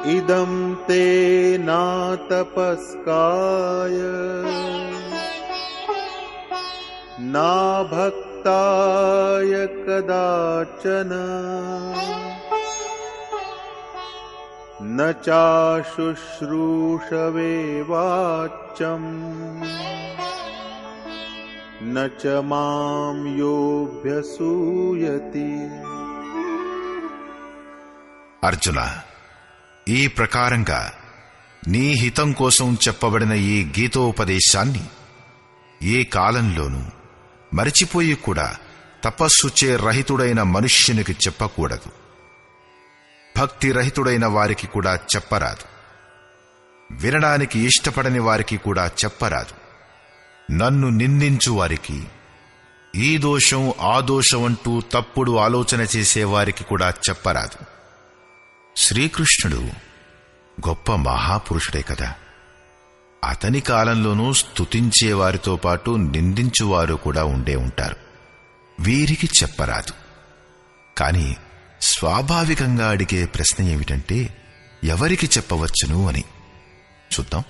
इदं ते नातपस्काय ना भक्ताय कदाचन न चाशुश्रूषवे वाच्यम् न च मां योऽभ्यसूयति। అర్జున, ఈ ప్రకారంగా నీ హితం కోసం చెప్పబడిన ఈ గీతోపదేశాన్ని ఏ కాలంలోనూ మరిచిపోయి కూడా తపస్సుచే రహితుడైన మనుష్యునికి చెప్పకూడదు. భక్తి రహితుడైన వారికి కూడా చెప్పరాదు. వినడానికి ఇష్టపడని వారికి కూడా చెప్పరాదు. నన్ను నిందించు వారికి, ఈ దోషం ఆ దోషం అంటూ తప్పుడు ఆలోచన చేసేవారికి కూడా చెప్పరాదు. శ్రీకృష్ణుడు గొప్ప మహాపురుషుడే కదా. అతని కాలంలోనూ స్తుతించేవారితో పాటు నిందించువారు కూడా ఉండే ఉంటారు. వీరికి చెప్పరాదు. కాని స్వాభావికంగా అడిగే ప్రశ్న ఏమిటంటే, ఎవరికి చెప్పవచ్చును అని. చూద్దాం.